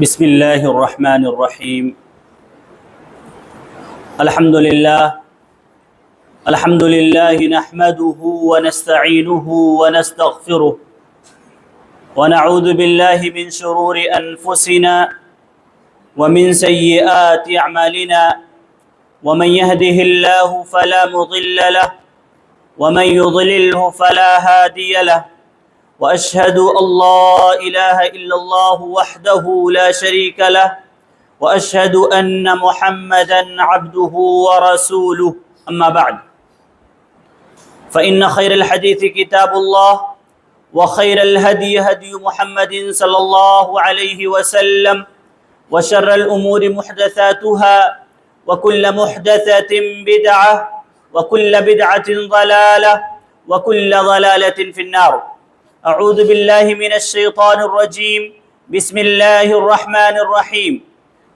بسم الله الرحمن الرحيم. الحمد لله نحمده ونستعينه ونستغفره ونعوذ بالله من شرور أنفسنا ومن سيئات أعمالنا، ومن يهده الله فلا مضل له ومن يضلله فلا هادي له، وأشهد أن لا إله إلا الله وحده لا شريك له، وأشهد أن محمدا عبده ورسوله. أما بعد، فإن خير الحديث كتاب الله، وخير الهدي هدي محمد صلى الله عليه وسلم، وشر الأمور محدثاتها، وكل محدثة بدعة، وكل بدعة ضلالة، وكل ضلالة في النار. أعوذ بالله من الشيطان الرجيم. بسم الله الرحمن الرحيم.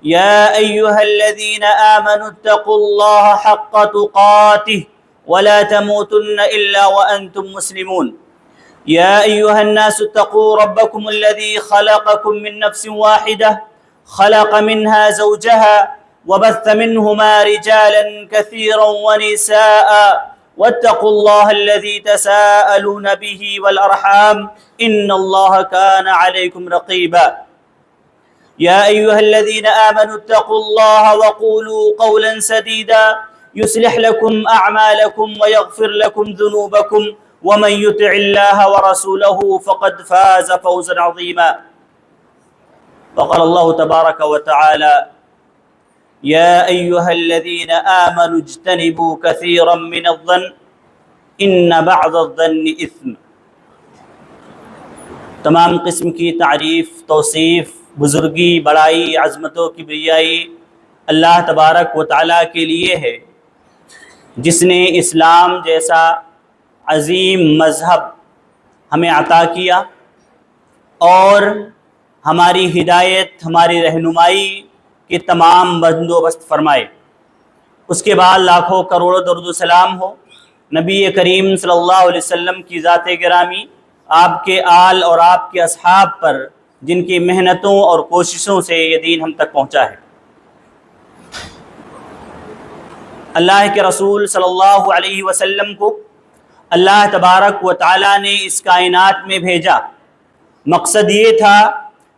يا أيها الذين آمنوا اتقوا الله حق تقاته ولا تموتن إلا وأنتم مسلمون. يا أيها الناس اتقوا ربكم الذي خلقكم من نفس واحدة، خلق منها زوجها، وبث منهما رجالا كثيرا ونساء، واتقوا الله الذي تساءلون به والأرحام إن الله كان عليكم رقيبا. يا أيها الذين آمنوا اتقوا الله وقولوا قولا سديدا يصلح لكم أعمالكم ويغفر لكم ذنوبكم، ومن يطع الله ورسوله فقد فاز فوزا عظيما. وقال الله تبارك وتعالى: يا أيها الذين آمنوا اجتنبوا كثيرا من الظن إن بعض الظن إثم. تمام قسم کی تعریف، توصیف، بزرگی، بڑائی، عظمت و کبریائی اللہ تبارک و تعالیٰ کے لیے ہے، جس نے اسلام جیسا عظیم مذہب ہمیں عطا کیا اور ہماری ہدایت، ہماری رہنمائی کے تمام بندوبست فرمائے. اس کے بعد لاکھوں کروڑوں درود و سلام ہو نبی کریم صلی اللہ علیہ وسلم کی ذات گرامی، آپ کے آل اور آپ کے اصحاب پر، جن کی محنتوں اور کوششوں سے یہ دین ہم تک پہنچا ہے. اللہ کے رسول صلی اللہ علیہ وسلم کو اللہ تبارک و تعالیٰ نے اس کائنات میں بھیجا. مقصد یہ تھا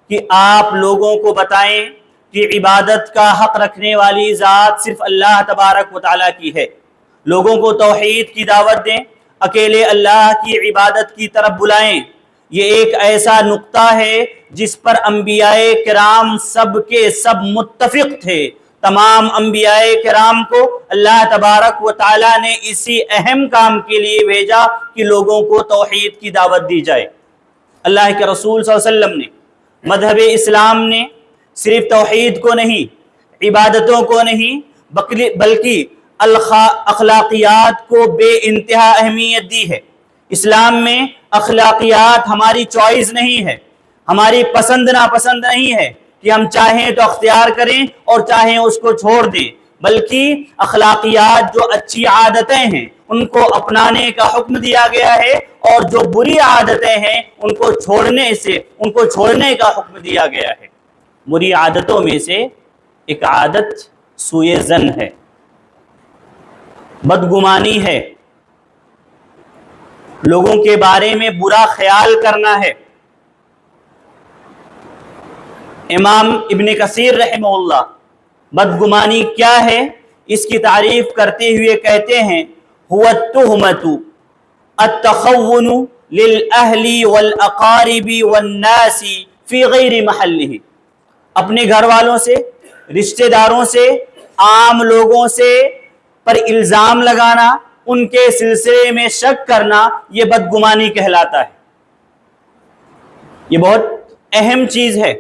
کہ آپ لوگوں کو بتائیں کہ عبادت کا حق رکھنے والی ذات صرف اللہ تبارک و تعالیٰ کی ہے. لوگوں کو توحید کی دعوت دیں، اکیلے اللہ کی عبادت کی طرف بلائیں. یہ ایک ایسا نقطہ ہے جس پر انبیاء کرام سب کے سب متفق تھے. تمام انبیاء کرام کو اللہ تبارک و تعالیٰ نے اسی اہم کام کے لیے بھیجا کہ لوگوں کو توحید کی دعوت دی جائے. اللہ کے رسول صلی اللہ علیہ وسلم نے، مذہب اسلام نے صرف توحید کو نہیں، عبادتوں کو نہیں، بلکہ اخلاقیات کو بے انتہا اہمیت دی ہے. اسلام میں اخلاقیات ہماری چوائس نہیں ہے، ہماری پسند ناپسند نہیں ہے کہ ہم چاہیں تو اختیار کریں اور چاہیں اس کو چھوڑ دیں، بلکہ اخلاقیات جو اچھی عادتیں ہیں ان کو اپنانے کا حکم دیا گیا ہے، اور جو بری عادتیں ہیں ان کو چھوڑنے کا حکم دیا گیا ہے. بری عادتوں میں سے ایک عادت سوء ظن ہے، بدگمانی ہے، لوگوں کے بارے میں برا خیال کرنا ہے. امام ابن کثیر رحمہ اللہ بدگمانی کیا ہے اس کی تعریف کرتے ہوئے کہتے ہیں: هو التہمۃ التخون للأہل والأقارب والناس فی غیر محلہ. اپنے گھر والوں سے، رشتہ داروں سے، عام لوگوں سے پر الزام لگانا، ان کے سلسلے میں شک کرنا، یہ بدگمانی کہلاتا ہے. یہ بہت اہم چیز ہے.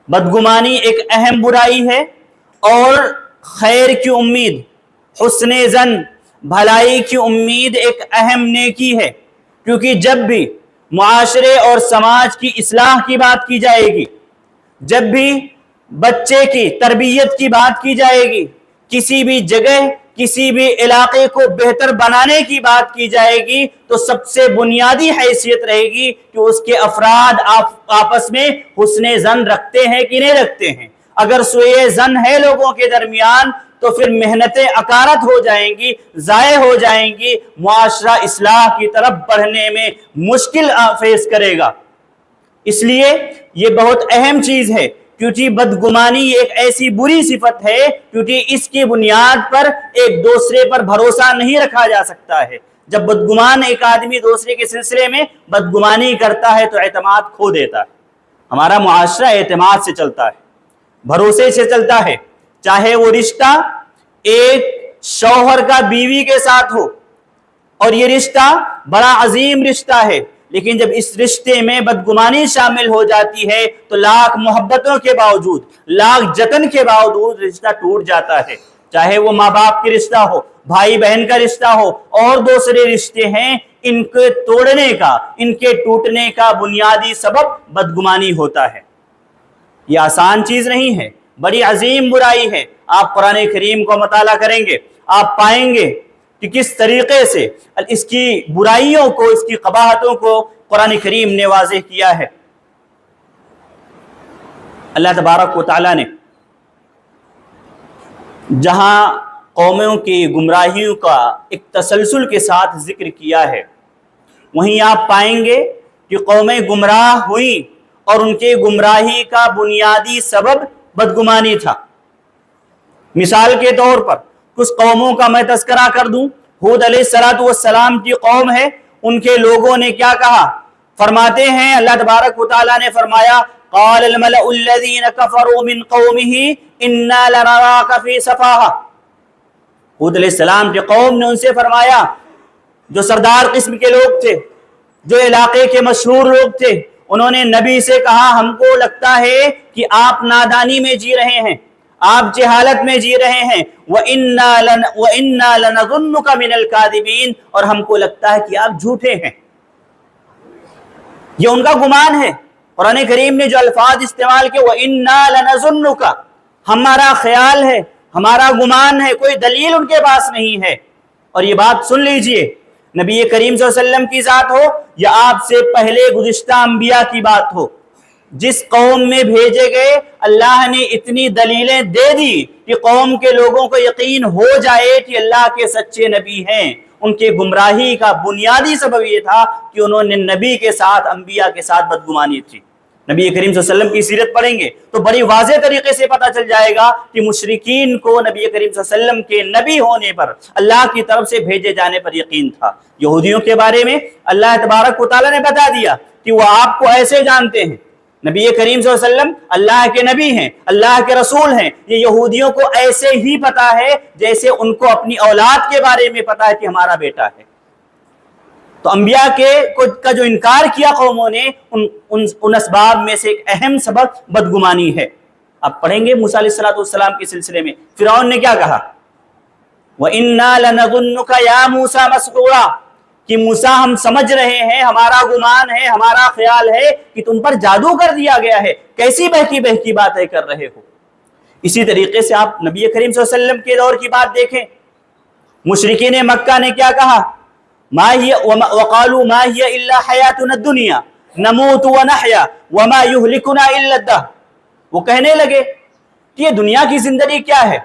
بدگمانی ایک اہم برائی ہے، اور خیر کی امید، حسن ظن، بھلائی کی امید ایک اہم نیکی ہے. کیونکہ جب بھی معاشرے اور سماج کی اصلاح کی بات کی جائے گی، جب بھی بچے کی تربیت کی بات کی جائے گی، کسی بھی جگہ کسی بھی علاقے کو بہتر بنانے کی بات کی جائے گی تو سب سے بنیادی حیثیت رہے گی کہ اس کے افراد آپس میں حسن ظن رکھتے ہیں کہ نہیں رکھتے ہیں۔ اگر سوء ظن ہے لوگوں کے درمیان تو پھر محنتیں اکارت ہو جائیں گی، ضائع ہو جائیں گی، معاشرہ اصلاح کی طرف بڑھنے میں مشکل فیس کرے گا۔ اس لیے یہ بہت اہم چیز ہے، کیونکہ بدگمانی ایک ایسی بری صفت ہے کیونکہ اس کی بنیاد پر ایک دوسرے پر بھروسہ نہیں رکھا جا سکتا ہے۔ جب بدگمان ایک آدمی دوسرے کے سلسلے میں بدگمانی کرتا ہے تو اعتماد کھو دیتا ہے۔ ہمارا معاشرہ اعتماد سے چلتا ہے، بھروسے سے چلتا ہے، چاہے وہ رشتہ ایک شوہر کا بیوی کے ساتھ ہو، اور یہ رشتہ بڑا عظیم رشتہ ہے، لیکن جب اس رشتے میں بدگمانی شامل ہو جاتی ہے تو لاکھ محبتوں کے باوجود، لاکھ جتن کے باوجود رشتہ ٹوٹ جاتا ہے۔ چاہے وہ ماں باپ کی رشتہ ہو، بھائی بہن کا رشتہ ہو، اور دوسرے رشتے ہیں، ان کے توڑنے کا، ان کے ٹوٹنے کا بنیادی سبب بدگمانی ہوتا ہے۔ یہ آسان چیز نہیں ہے، بڑی عظیم برائی ہے۔ آپ قرآن کریم کو مطالعہ کریں گے، آپ پائیں گے کہ کس طریقے سے اس کی برائیوں کو، اس کی قباحتوں کو قرآن کریم نے واضح کیا ہے۔ اللہ تبارک و تعالیٰ نے جہاں قوموں کی گمراہیوں کا ایک تسلسل کے ساتھ ذکر کیا ہے، وہیں آپ پائیں گے کہ قومیں گمراہ ہوئیں اور ان کے گمراہی کا بنیادی سبب بدگمانی تھا۔ مثال کے طور پر کچھ قوموں کا میں تذکرہ کر دوں۔ ہود علیہ السلام کی قوم ہے، ان کے لوگوں نے کیا کہا؟ فرماتے ہیں اللہ تبارک و تعالیٰ نے فرمایا قال الملأ الذین کفروا من قومہ انا لنراک فی سفاہہ۔ ہود علیہ السلام کی قوم نے ان سے فرمایا، جو سردار قسم کے لوگ تھے، جو علاقے کے مشہور لوگ تھے، انہوں نے نبی سے کہا ہم کو لگتا ہے کہ آپ نادانی میں جی رہے ہیں، آپ جہالت میں جی رہے ہیں، وَإِنَّا لَنَظُنُّكَ مِنَ الْكَاذِبِينَ، اور ہم کو لگتا ہے کہ آپ جھوٹے ہیں۔ یہ ان کا گمان ہے۔ قرآن کریم نے جو الفاظ استعمال کیے وَإِنَّا لَنَظُنُّكَ، ہمارا خیال ہے، ہمارا گمان ہے، کوئی دلیل ان کے پاس نہیں ہے۔ اور یہ بات سن لیجئے، نبی کریم صلی اللہ علیہ وسلم کی ذات ہو یا آپ سے پہلے گزشتہ انبیاء کی بات ہو، جس قوم میں بھیجے گئے اللہ نے اتنی دلیلیں دے دی کہ قوم کے لوگوں کو یقین ہو جائے کہ اللہ کے سچے نبی ہیں۔ ان کے گمراہی کا بنیادی سبب یہ تھا کہ انہوں نے نبی کے ساتھ، انبیاء کے ساتھ بدگمانی تھی۔ نبی کریم صلی اللہ علیہ وسلم کی سیرت پڑھیں گے تو بڑی واضح طریقے سے پتہ چل جائے گا کہ مشرکین کو نبی کریم صلی اللہ علیہ وسلم کے نبی ہونے پر، اللہ کی طرف سے بھیجے جانے پر یقین تھا۔ یہودیوں کے بارے میں اللہ تبارک و تعالیٰ نے بتا دیا کہ وہ آپ کو ایسے جانتے ہیں، نبی کریم صلی اللہ علیہ وسلم اللہ کے نبی ہیں، اللہ کے رسول ہیں۔ یہ یہودیوں کو ایسے ہی پتا ہے جیسے ان کو اپنی اولاد کے بارے میں پتا ہے کہ ہمارا بیٹا ہے۔ تو انبیاء کا جو انکار کیا قوموں نے، ان اسباب میں سے ایک اہم سبب بدگمانی ہے۔ آپ پڑھیں گے موسیٰ علیہ السلام کے سلسلے میں فرعون نے کیا کہا؟ وَإِنَّا لَنَظُنُّكَ يَا مُوسَىٰ مَسْحُورًا، کہ موسیٰ ہم سمجھ رہے ہیں، ہمارا گمان ہے، ہمارا خیال ہے کہ تم پر جادو کر دیا گیا ہے، کیسی بہکی بہکی باتیں کر رہے ہو۔ اسی طریقے سے آپ نبی کریم صلی اللہ علیہ وسلم کے دور کی بات دیکھیں، مشرکین مکہ نے کیا کہا؟ وَقَالُوا مَا هِيَ إِلَّا حَيَاتُنَا الدُّنْيَا نَمُوتُ وَنَحْيَا وَمَا يُهْلِكُنَا إِلَّا الدَّهْرُ۔ وہ کہنے لگے کہ یہ دنیا کی زندگی کیا ہے؟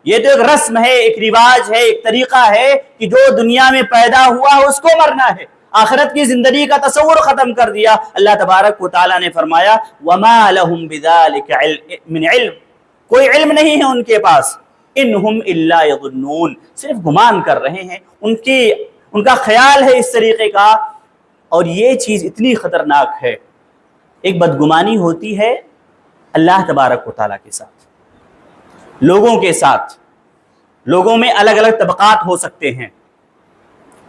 یہ تو ایک رسم ہے، ایک رواج ہے، ایک طریقہ ہے کہ جو دنیا میں پیدا ہوا اس کو مرنا ہے۔ آخرت کی زندگی کا تصور ختم کر دیا۔ اللہ تبارک و تعالیٰ نے فرمایا وَمَا لَهُمْ بِذَلِكَ مِنْ عِلْمٍ، کوئی علم نہیں ہے ان کے پاس، إِنْهُمْ إِلَّا يَظُنُّونَ، صرف گمان کر رہے ہیں، ان کا خیال ہے اس طریقے کا۔ اور یہ چیز اتنی خطرناک ہے، ایک بدگمانی ہوتی ہے اللہ تبارک و تعالیٰ کے ساتھ، لوگوں کے ساتھ۔ لوگوں میں الگ الگ طبقات ہو سکتے ہیں،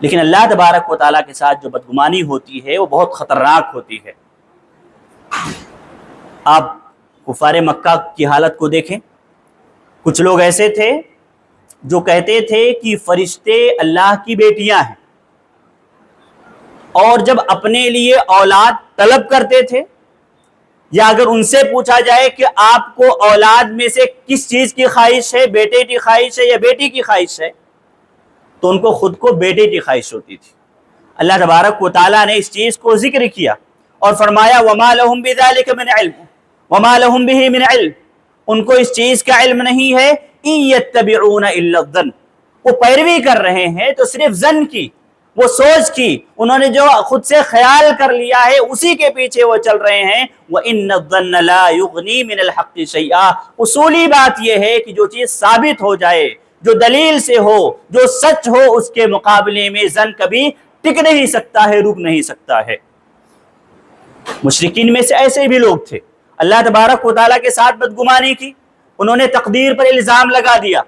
لیکن اللہ تبارک و تعالیٰ کے ساتھ جو بدگمانی ہوتی ہے وہ بہت خطرناک ہوتی ہے۔ آپ کفار مکہ کی حالت کو دیکھیں، کچھ لوگ ایسے تھے جو کہتے تھے کہ فرشتے اللہ کی بیٹیاں ہیں، اور جب اپنے لیے اولاد طلب کرتے تھے، یا اگر ان سے پوچھا جائے کہ آپ کو اولاد میں سے کس چیز کی خواہش ہے، بیٹے کی خواہش ہے یا بیٹی کی خواہش ہے، تو ان کو خود کو بیٹے کی خواہش ہوتی تھی۔ اللہ تبارک و تعالیٰ نے اس چیز کو ذکر کیا اور فرمایا وَمَا لَهُمْ بِذَلِكَ مِنْ عِلْمٍ وَمَا لَهُمْ بِهِ مِنْ عِلْمٍ، ان کو اس چیز کا علم نہیں ہے، إِن يَتَّبِعُونَ إِلَّا الظَّنَّ، وہ پیروی کر رہے ہیں تو صرف ظن کی، وہ سوچ کی، انہوں نے جو خود سے خیال کر لیا ہے اسی کے پیچھے وہ چل رہے ہیں۔ وَإِنَّ الظَّنَّ لَا يُغْنِي مِنَ الْحَقِّ شَيْئًا، اصولی بات یہ ہے کہ جو چیز ثابت ہو جائے، جو دلیل سے ہو، جو سچ ہو، اس کے مقابلے میں ظن کبھی ٹک نہیں سکتا ہے، رک نہیں سکتا ہے۔ مشرکین میں سے ایسے بھی لوگ تھے، اللہ تبارک و تعالیٰ کے ساتھ بدگمانی کی، انہوں نے تقدیر پر الزام لگا دیا۔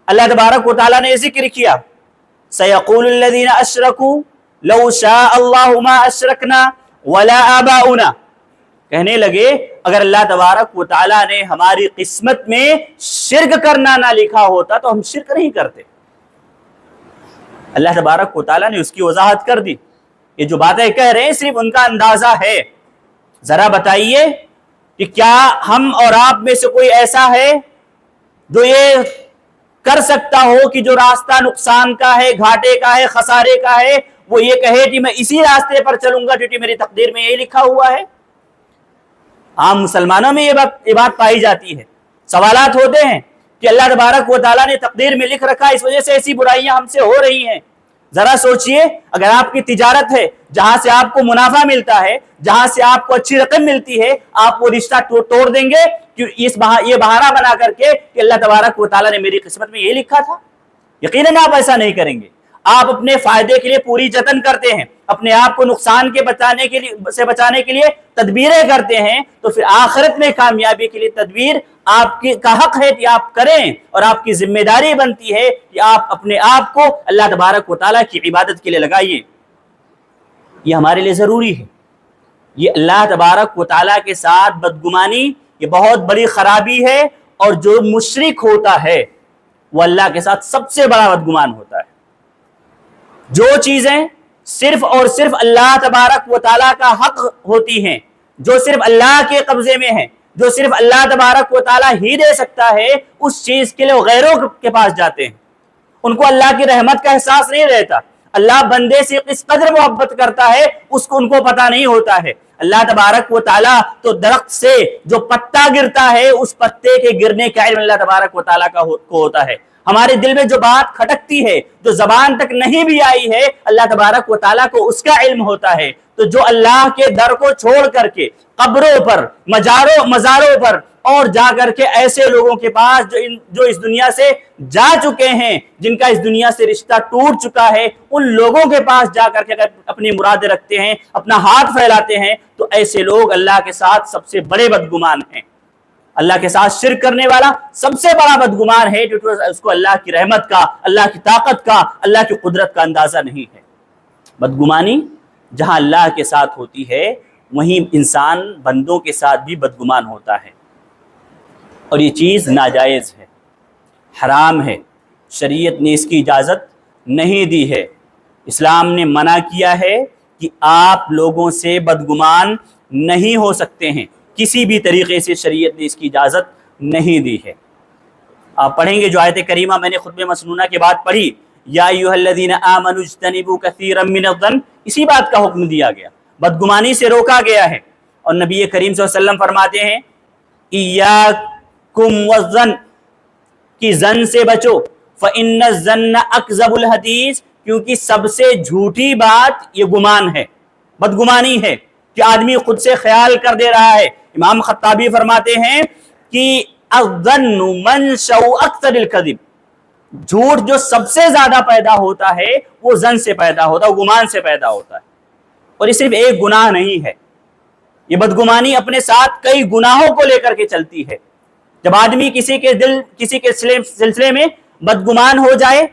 اللہ تبارک و تعالیٰ نے ذکر کیا سَيَقُولُ الَّذِينَ أَشْرَكُوا لَوْ شَاءَ اللَّهُ مَا أَشْرَكْنَا وَلَا آبَاؤُنَا، کہنے لگے اگر اللہ تبارک و تعالیٰ نے ہماری قسمت میں شرک کرنا نہ لکھا ہوتا تو ہم شرک نہیں کرتے۔ اللہ تبارک و تعالیٰ نے اس کی وضاحت کر دی، یہ جو باتیں کہہ رہے ہیں صرف ان کا اندازہ ہے۔ ذرا بتائیے کہ کیا ہم اور آپ میں سے کوئی ایسا ہے جو یہ کر سکتا ہو کہ جو راستہ نقصان کا ہے، گھاٹے کا ہے، خسارے کا ہے، وہ یہ کہے کہ میں اسی راستے پر چلوں گا کیونکہ میری تقدیر میں یہ لکھا ہوا ہے؟ عام مسلمانوں میں یہ بات پائی جاتی ہے۔ سوالات ہوتے ہیں کہ اللہ تبارک و تعالیٰ نے تقدیر میں لکھ رکھا، اس وجہ سے ایسی برائیاں ہم سے ہو رہی ہیں۔ ذرا سوچئے، اگر آپ کی تجارت ہے جہاں سے آپ کو منافع ملتا ہے، جہاں سے آپ کو اچھی رقم ملتی ہے، آپ وہ رشتہ توڑ دیں گے کہ یہ بہانہ بنا کر کے کہ اللہ تبارک و تعالیٰ نے میری قسمت میں یہ لکھا تھا؟ یقیناً آپ ایسا نہیں کریں گے۔ آپ اپنے فائدے کے لیے پوری جتن کرتے ہیں، اپنے آپ کو نقصان کے بچانے کے لیے تدبیریں کرتے ہیں، تو پھر آخرت میں کامیابی کے لیے تدبیر آپ کا حق ہے کہ آپ کریں، اور آپ کی ذمہ داری بنتی ہے کہ آپ اپنے آپ کو اللہ تبارک و تعالیٰ کی عبادت کے لیے لگائیے۔ یہ ہمارے لیے ضروری ہے۔ یہ اللہ تبارک و تعالیٰ کے ساتھ بدگمانی یہ بہت بڑی خرابی ہے، اور جو مشرک ہوتا ہے وہ اللہ کے ساتھ سب سے بڑا بدگمان ہوتا ہے۔ جو چیزیں صرف اور صرف اللہ تبارک و تعالیٰ کا حق ہوتی ہیں، جو صرف اللہ کے قبضے میں ہیں، جو صرف اللہ تبارک و تعالیٰ ہی دے سکتا ہے، اس چیز کے لیے غیروں کے پاس جاتے ہیں۔ ان کو اللہ کی رحمت کا احساس نہیں رہتا، اللہ بندے سے کس قدر محبت کرتا ہے اس کو ان کو پتہ نہیں ہوتا ہے۔ اللہ تبارک و تعالیٰ تو درخت سے جو پتا گرتا ہے اس پتے کے گرنے کا علم اللہ تبارک و تعالیٰ کو ہوتا ہے۔ ہمارے دل میں جو بات کھٹکتی ہے، جو زبان تک نہیں بھی آئی ہے، اللہ تبارک و تعالیٰ کو اس کا علم ہوتا ہے۔ تو جو اللہ کے در کو چھوڑ کر کے قبروں پر، مزاروں پر اور جا کر کے ایسے لوگوں کے پاس جو اس دنیا سے جا چکے ہیں، جن کا اس دنیا سے رشتہ ٹوٹ چکا ہے، ان لوگوں کے پاس جا کر کے اگر اپنی مرادیں رکھتے ہیں، اپنا ہاتھ پھیلاتے ہیں، تو ایسے لوگ اللہ کے ساتھ سب سے بڑے بدگمان ہیں۔ اللہ کے ساتھ شرک کرنے والا سب سے بڑا بدگمان ہے، کیونکہ اس کو اللہ کی رحمت کا، اللہ کی طاقت کا، اللہ کی قدرت کا اندازہ نہیں ہے۔ بدگمانی جہاں اللہ کے ساتھ ہوتی ہے، وہیں انسان بندوں کے ساتھ بھی بدگمان ہوتا ہے، اور یہ چیز ناجائز ہے، حرام ہے۔ شریعت نے اس کی اجازت نہیں دی ہے۔ اسلام نے منع کیا ہے کہ آپ لوگوں سے بدگمان نہیں ہو سکتے ہیں، کسی بھی طریقے سے شریعت نے اس کی اجازت نہیں دی ہے۔ آپ پڑھیں گے جو آیت کریمہ میں نے خطبہ مسنونہ کے بعد پڑھی، یا ایھا الذین آمنوا اجتنبوا کثیرا من الظن، اسی بات کا حکم دیا گیا، بدگمانی سے روکا گیا ہے۔ اور نبی کریم صلی اللہ علیہ وسلم فرماتے ہیں ایاکم والظن، کہ زن سے بچو، فإن الظن اکذب الحدیث، کیونکہ سب سے جھوٹی بات یہ گمان ہے، بدگمانی ہے کہ آدمی خود سے خیال کر دے رہا ہے۔ امام خطابی فرماتے ہیں کہ الظن منشأ اکثر الکذب، جھوٹ جو سب سے زیادہ پیدا ہوتا ہے وہ ظن سے پیدا ہوتا ہے، وہ گمان سے پیدا ہوتا ہے۔ اور یہ صرف ایک گناہ نہیں ہے، یہ بدگمانی اپنے ساتھ کئی گناہوں کو لے کر کے چلتی ہے۔ جب آدمی کسی کے سلسلے میں بدگمان ہو جائے،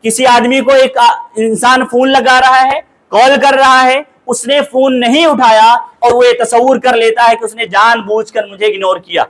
کسی آدمی کو ایک انسان فون لگا رہا ہے، کال کر رہا ہے، اس نے فون نہیں اٹھایا اور وہ یہ تصور کر لیتا ہے کہ اس نے جان بوجھ کر مجھے اگنور کیا۔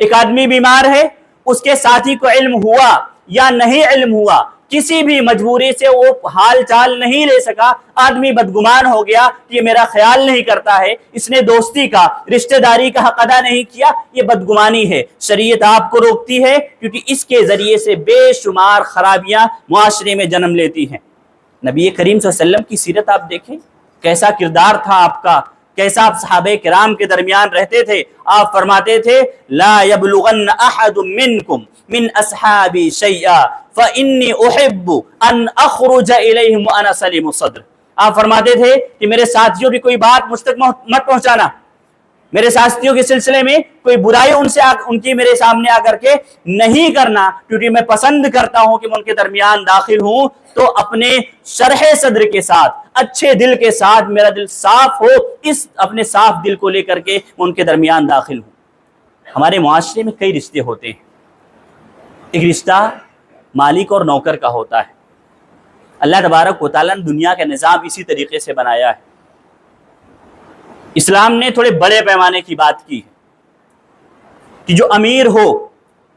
ایک آدمی بیمار ہے، اس کے ساتھی کو علم ہوا یا نہیں علم ہوا کسی بھی مجبوری سے وہ حال چال نہیں لے سکا، آدمی بدگمان ہو گیا کہ یہ میرا خیال نہیں کرتا ہے، اس نے دوستی کا رشتہ داری کا حق ادا نہیں کیا، یہ بدگمانی ہے۔ شریعت آپ کو روکتی ہے کیونکہ اس کے ذریعے سے بے شمار خرابیاں معاشرے میں جنم لیتی ہیں۔ نبی کریم صلی اللہ علیہ وسلم کی سیرت آپ دیکھیں، کیسا کردار تھا آپ کا، کیسا آپ صحابہ کرام کے درمیان رہتے تھے۔ آپ فرماتے تھے لا یبلغن احد منکم من اصحابی شیئا فانی احب ان اخرج الیہم وانا سلیم الصدر۔ آپ فرماتے تھے کہ میرے ساتھیوں کی کوئی بات مجھ تک مت پہنچانا، میرے ساتھیوں کے سلسلے میں کوئی برائی ان کی میرے سامنے آ کر کے نہیں کرنا، کیونکہ میں پسند کرتا ہوں کہ میں ان کے درمیان داخل ہوں تو اپنے شرح صدر کے ساتھ، اچھے دل کے ساتھ، میرا دل صاف ہو، اس اپنے صاف دل کو لے کر کے میں ان کے درمیان داخل ہوں۔ ہمارے معاشرے میں کئی رشتے ہوتے ہیں، ایک رشتہ مالک اور نوکر کا ہوتا ہے۔ اللہ تبارک و تعالیٰ نے دنیا کا نظام اسی طریقے سے بنایا ہے۔ اسلام نے تھوڑے بڑے پیمانے کی بات کی کہ جو امیر ہو،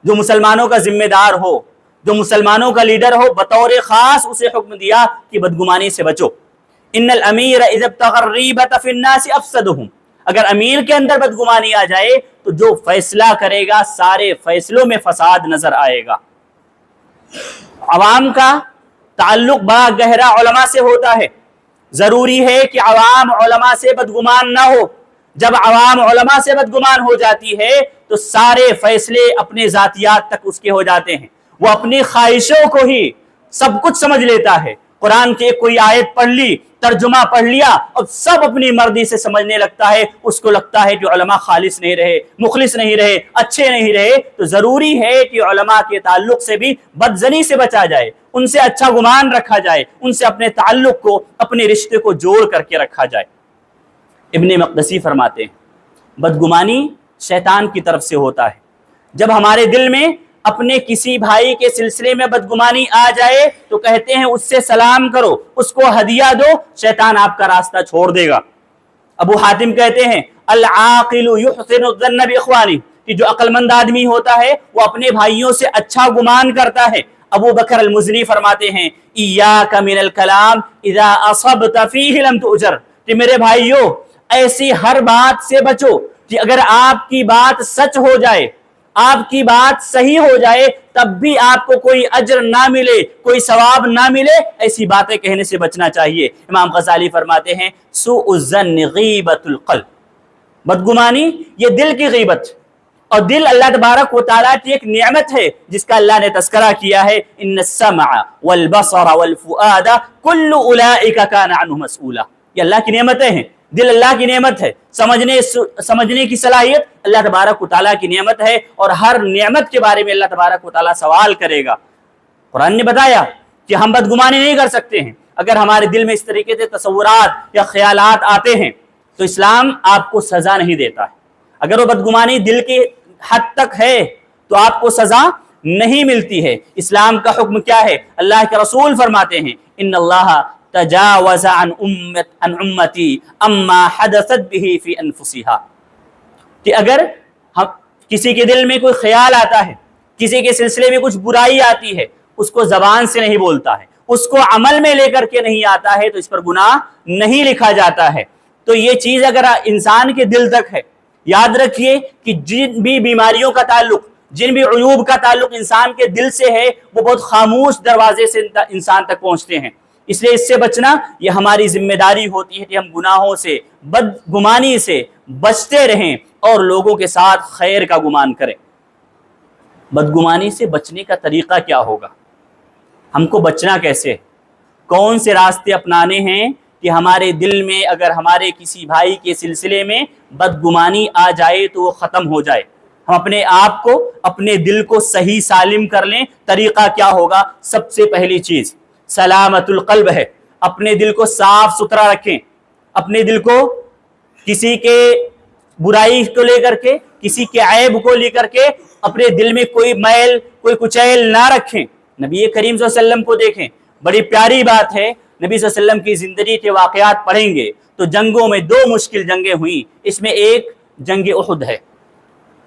جو مسلمانوں کا ذمہ دار ہو، جو مسلمانوں کا لیڈر ہو، بطور خاص اسے حکم دیا کہ بدگمانی سے بچو۔ ان الامیر اذا ابتغى الريبة في الناس افسدهم، اگر امیر کے اندر بدگمانی آ جائے تو جو فیصلہ کرے گا سارے فیصلوں میں فساد نظر آئے گا۔ عوام کا تعلق بڑا گہرا علماء سے ہوتا ہے، ضروری ہے کہ عوام علماء سے بدگمان نہ ہو۔ جب عوام علماء سے بدگمان ہو جاتی ہے تو سارے فیصلے اپنے ذاتیات تک اس کے ہو جاتے ہیں، وہ اپنی خواہشوں کو ہی سب کچھ سمجھ لیتا ہے۔ قرآن کی کوئی آیت پڑھ لی، ترجمہ پڑھ لیا اور سب اپنی مرضی سے سمجھنے لگتا ہے، اس کو لگتا ہے کہ علماء خالص نہیں رہے، مخلص نہیں رہے، اچھے نہیں رہے۔ تو ضروری ہے کہ علماء کے تعلق سے بھی بدظنی سے بچا جائے، ان سے اچھا گمان رکھا جائے، ان سے اپنے تعلق کو، اپنے رشتے کو جوڑ کر کے رکھا جائے۔ ابن مقدسی فرماتے ہیں بدگمانی شیطان کی طرف سے ہوتا ہے۔ جب ہمارے دل میں اپنے کسی بھائی کے سلسلے میں بدگمانی آ جائے تو کہتے ہیں اس سے سلام کرو، اس کو ہدیہ دو، شیطان آپ کا راستہ چھوڑ دے گا۔ ابو حاتم کہتے ہیں العاقل یحسن الظن باخوانہ، کہ جو عقل مند آدمی ہوتا ہے وہ اپنے بھائیوں سے اچھا گمان کرتا ہے۔ ابو بکر المزنی فرماتے ہیں ایاک من الکلام اذا اصبت فیہ لم تؤجر، کہ میرے بھائیوں ایسی ہر بات سے بچو کہ اگر آپ کی بات سچ ہو جائے، آپ کی بات صحیح ہو جائے، تب بھی آپ کو کوئی اجر نہ ملے، کوئی ثواب نہ ملے، ایسی باتیں کہنے سے بچنا چاہیے۔ امام غزالی فرماتے ہیں سوء الظن غیبت القلب، بدگمانی یہ دل کی غیبت، اور دل اللہ تبارک و تعالیٰ کی ایک نعمت ہے جس کا اللہ نے تذکرہ کیا ہے ان السمع والبصر والفؤاد کل اولئک کان عنہ مسئولا۔ یہ اللہ کی نعمتیں ہیں، دل اللہ کی نعمت ہے، سمجھنے کی صلاحیت اللہ تبارک و تعالیٰ کی نعمت ہے، اور ہر نعمت کے بارے میں اللہ تبارک و تعالیٰ سوال کرے گا۔ قرآن نے بتایا کہ ہم بدگمانی نہیں کر سکتے ہیں۔ اگر ہمارے دل میں اس طریقے سے تصورات یا خیالات آتے ہیں تو اسلام آپ کو سزا نہیں دیتا ہے۔ اگر وہ بدگمانی دل کی حد تک ہے تو آپ کو سزا نہیں ملتی ہے۔ اسلام کا حکم کیا ہے؟ اللہ کے رسول فرماتے ہیں ان اللہ تجاوز عن امتی اما حدثت به فی انفسها، کہ اگر کسی کے دل میں کوئی خیال آتا ہے، کسی کے سلسلے میں کچھ برائی آتی ہے، اس کو زبان سے نہیں بولتا ہے، اس کو عمل میں لے کر کے نہیں آتا ہے، تو اس پر گناہ نہیں لکھا جاتا ہے۔ تو یہ چیز اگر انسان کے دل تک ہے، یاد رکھیے کہ جن بھی بیماریوں کا تعلق، جن بھی عیوب کا تعلق انسان کے دل سے ہے، وہ بہت خاموش دروازے سے انسان تک پہنچتے ہیں۔ اس لیے اس سے بچنا یہ ہماری ذمہ داری ہوتی ہے کہ ہم گناہوں سے، بدگمانی سے بچتے رہیں اور لوگوں کے ساتھ خیر کا گمان کریں۔ بدگمانی سے بچنے کا طریقہ کیا ہوگا؟ ہم کو بچنا کیسے؟ کون سے راستے اپنانے ہیں کہ ہمارے دل میں اگر ہمارے کسی بھائی کے سلسلے میں بدگمانی آ جائے تو وہ ختم ہو جائے؟ ہم اپنے آپ کو، اپنے دل کو صحیح سالم کر لیں۔ طریقہ کیا ہوگا؟ سب سے پہلی چیز سلامت القلب ہے۔ اپنے دل کو صاف ستھرا رکھیں، اپنے دل کو کسی کے برائی کو لے کر کے، کسی کے عیب کو لے کر کے اپنے دل میں کوئی میل، کوئی کچیل نہ رکھیں۔ نبی کریم صلی اللہ علیہ وسلم کو دیکھیں، بڑی پیاری بات ہے، نبی صلی اللہ علیہ وسلم کی زندگی کے واقعات پڑھیں گے تو جنگوں میں 2 مشکل جنگیں ہوئیں، اس میں ایک جنگ احد ہے۔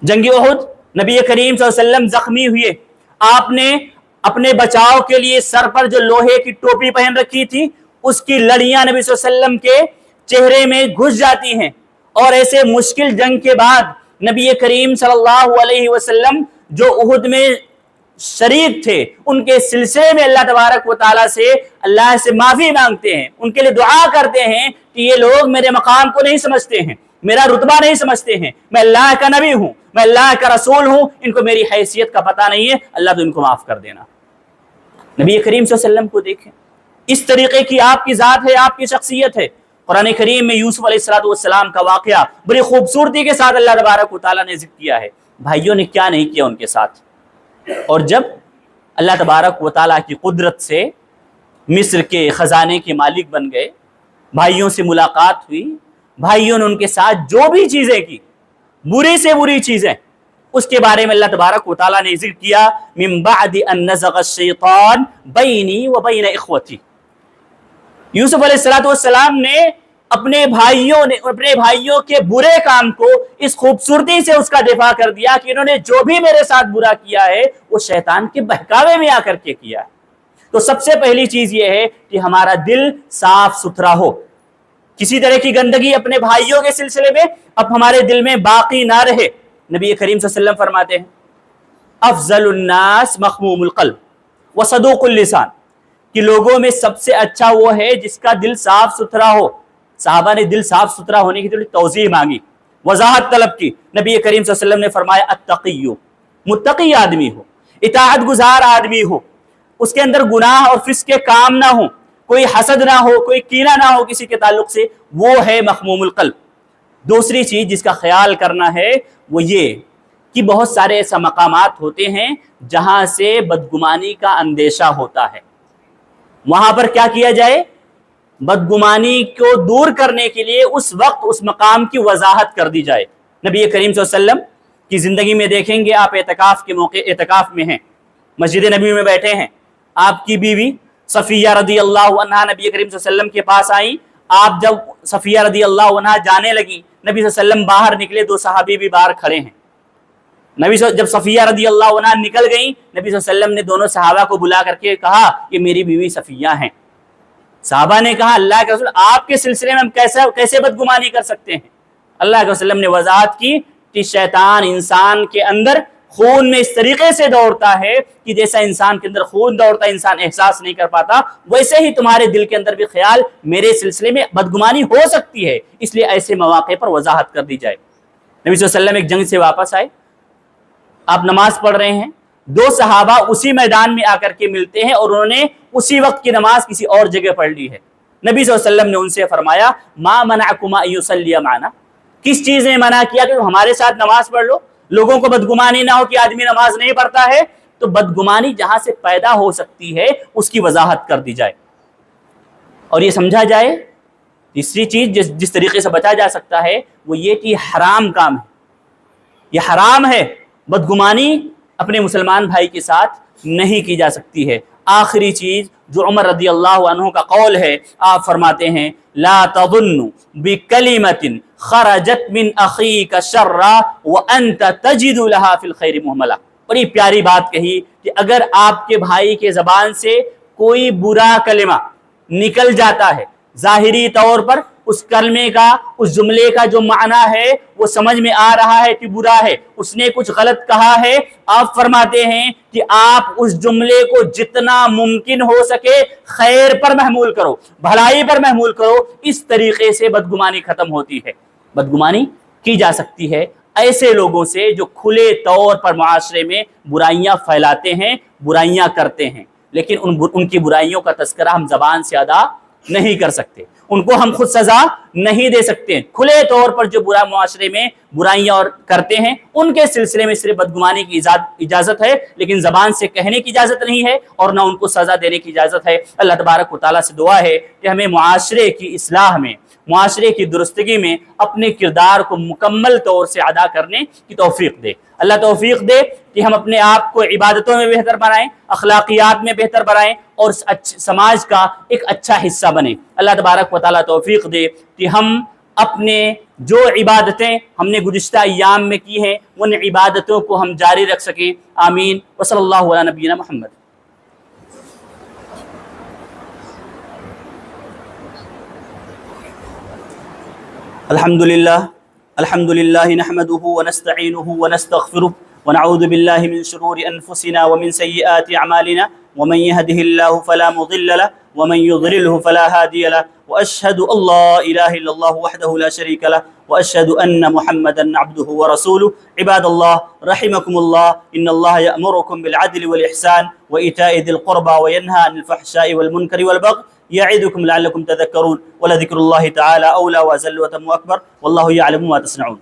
جنگ احد نبی کریم صلی اللہ علیہ وسلم زخمی ہوئے، آپ نے اپنے بچاؤ کے لیے سر پر جو لوہے کی ٹوپی پہن رکھی تھی اس کی لڑیاں نبی صلی اللہ علیہ وسلم کے چہرے میں گھس جاتی ہیں، اور ایسے مشکل جنگ کے بعد نبی کریم صلی اللہ علیہ وسلم جو احد میں شریک تھے ان کے سلسلے میں اللہ تبارک و تعالیٰ سے اللہ سے معافی مانگتے ہیں، ان کے لیے دعا کرتے ہیں کہ یہ لوگ میرے مقام کو نہیں سمجھتے ہیں، میرا رتبہ نہیں سمجھتے ہیں، میں اللہ کا نبی ہوں، میں اللہ کا رسول ہوں، ان کو میری حیثیت کا پتہ نہیں ہے، اللہ تو ان کو معاف کر دینا۔ نبی کریم صلی اللہ علیہ وسلم کو دیکھیں، اس طریقے کی آپ کی ذات ہے، آپ کی شخصیت ہے۔ قرآن کریم میں یوسف علیہ السلام کا واقعہ بڑی خوبصورتی کے ساتھ اللہ تبارک و تعالیٰ نے ذکر کیا ہے، بھائیوں نے کیا نہیں کیا ان کے ساتھ۔ اور جب اللہ تبارک و تعالیٰ کی قدرت سے مصر کے خزانے کے مالک بن گئے، بھائیوں سے ملاقات ہوئی، بھائیوں نے ان کے ساتھ جو بھی چیزیں کی، بری سے بری چیزیں، اس کے بارے میں اللہ تبارک و تعالیٰ نے ذکر کیا، من بعد ان نزغ الشیطان بینی و بین اخوتی۔ یوسف علیہ السلام نے اپنے بھائیوں کے برے کام کو اس خوبصورتی سے اس کا دفاع کر دیا کہ انہوں نے جو بھی میرے ساتھ برا کیا ہے وہ شیطان کے بہکاوے میں آ کر کے کیا ہے۔ تو سب سے پہلی چیز یہ ہے کہ ہمارا دل صاف ستھرا ہو، کسی طرح کی گندگی اپنے بھائیوں کے سلسلے میں اب ہمارے دل میں باقی نہ رہے۔ نبی کریم صلی اللہ علیہ وسلم فرماتے ہیں افضل الناس مخموم القلب وصدوق اللسان، کہ لوگوں میں سب سے اچھا وہ ہے جس کا دل صاف ستھرا ہو۔ صحابہ نے دل صاف ستھرا ہونے کی تھوڑی توضیح مانگی، وضاحت طلب کی۔ نبی کریم صلی اللہ علیہ وسلم نے فرمایا التقی، متقی آدمی ہو، اطاعت گزار آدمی ہو، اس کے اندر گناہ اور فسق کے کام نہ ہو، کوئی حسد نہ ہو، کوئی کینہ نہ ہو کسی کے تعلق سے، وہ ہے مخموم القلب۔ دوسری چیز جس کا خیال کرنا ہے وہ یہ کہ بہت سارے ایسا مقامات ہوتے ہیں جہاں سے بدگمانی کا اندیشہ ہوتا ہے، وہاں پر کیا کیا جائے؟ بدگمانی کو دور کرنے کے لیے اس وقت اس مقام کی وضاحت کر دی جائے۔ نبی کریم صلی اللہ علیہ وسلم کی زندگی میں دیکھیں گے، آپ اعتکاف کے موقع اعتکاف میں ہیں، مسجد نبی میں بیٹھے ہیں، آپ کی بیوی صفیہ رضی اللہ عنہا نبی کریم صلی اللہ علیہ وسلم کے پاس آئیں۔ آپ جب صفیہ رضی اللہ عنہا جانے لگی، نبی صلی اللہ علیہ وسلم باہر نکلے، دو صحابی بھی باہر کھڑے ہیں۔ جب صفیہ رضی اللہ عنہا نکل گئیں، نبی صلی اللہ علیہ وسلم نے دونوں صحابہ کو بلا کر کے کہا کہ میری بیوی صفیہ ہیں۔ صحابہ نے کہا اللہ کے رسول آپ کے سلسلے میں ہم کیسے بدگمانی کر سکتے ہیں؟ اللہ کے وسلم نے وضاحت کی کہ شیطان انسان کے اندر خون میں اس طریقے سے دوڑتا ہے کہ جیسا انسان کے اندر خون دوڑتا ہے انسان احساس نہیں کر پاتا، ویسے ہی تمہارے دل کے اندر بھی خیال میرے سلسلے میں بدگمانی ہو سکتی ہے، اس لیے ایسے مواقع پر وضاحت کر دی جائے۔ نبی صلی اللہ علیہ وسلم ایک جنگ سے واپس آئے، آپ نماز پڑھ رہے ہیں، دو صحابہ اسی میدان میں آ کر کے ملتے ہیں اور انہوں نے اسی وقت کی نماز کسی اور جگہ پڑھ لی ہے۔ نبی صلی اللہ علیہ وسلم نے ان سے فرمایا ما منعکما ان یصلی معنا، کس چیز نے منع کیا کہ تم ہمارے ساتھ نماز پڑھ لو؟ لوگوں کو بدگمانی نہ ہو کہ آدمی نماز نہیں پڑھتا ہے، تو بدگمانی جہاں سے پیدا ہو سکتی ہے اس کی وضاحت کر دی جائے اور یہ سمجھا جائے۔ تیسری چیز جس طریقے سے بچا جا سکتا ہے وہ یہ کہ حرام کام ہے، یہ حرام ہے، بدگمانی اپنے مسلمان بھائی کے ساتھ نہیں کی جا سکتی ہے۔ آخری چیز جو عمر رضی اللہ عنہ کا قول ہے، آپ فرماتے ہیں لا تظن بکلمۃ خرجت من اخیک شرا وانت تجد لها فی الخیر محملا۔ بڑی پیاری بات کہی کہ اگر آپ کے بھائی کے زبان سے کوئی برا کلمہ نکل جاتا ہے، ظاہری طور پر اس کلمے کا اس جملے کا جو معنی ہے وہ سمجھ میں آ رہا ہے کہ برا ہے، اس نے کچھ غلط کہا ہے، آپ فرماتے ہیں کہ آپ اس جملے کو جتنا ممکن ہو سکے خیر پر محمول کرو، بھلائی پر محمول کرو، اس طریقے سے بدگمانی ختم ہوتی ہے۔ بدگمانی کی جا سکتی ہے ایسے لوگوں سے جو کھلے طور پر معاشرے میں برائیاں پھیلاتے ہیں، برائیاں کرتے ہیں، لیکن ان کی برائیوں کا تذکرہ ہم زبان سے ادا نہیں کر سکتے، ان کو ہم خود سزا نہیں دے سکتے۔ کھلے طور پر جو برا معاشرے میں برائیاں اور کرتے ہیں ان کے سلسلے میں صرف بدگمانی کی اجازت ہے، لیکن زبان سے کہنے کی اجازت نہیں ہے اور نہ ان کو سزا دینے کی اجازت ہے۔ اللہ تبارک و تعالیٰ سے دعا ہے کہ ہمیں معاشرے کی اصلاح میں، معاشرے کی درستگی میں اپنے کردار کو مکمل طور سے ادا کرنے کی توفیق دے۔ اللہ توفیق دے کہ ہم اپنے آپ کو عبادتوں میں بہتر بنائیں، اخلاقیات میں بہتر بنائیں اور سماج کا ایک اچھا حصہ بنیں۔ اللہ تبارک و تعالیٰ توفیق دے کہ ہم اپنے جو عبادتیں ہم نے گزشتہ ایام میں کی ہیں ان عبادتوں کو ہم جاری رکھ سکیں۔ آمین۔ وصلی اللہ علی نبینا محمد۔ الحمد لله نحمده ونستعينه ونستغفره ونعوذ بالله من شرور أنفسنا ومن سيئات أعمالنا ومن يهده الله فلا مضل له ومن يضلله فلا هادي له وأشهد أن لا إله إلا الله وحده لا شريك له وأشهد أن محمدا عبده ورسوله. عباد الله رحمكم الله، إن الله يأمركم بالعدل والإحسان وإيتاء ذي القربى وينهى عن الفحشاء والمنكر والبغي يعظكم لعلكم تذكرون، ولذكر الله تعالى أولى وأجل وأتم وأكبر، والله يعلم ما تصنعون.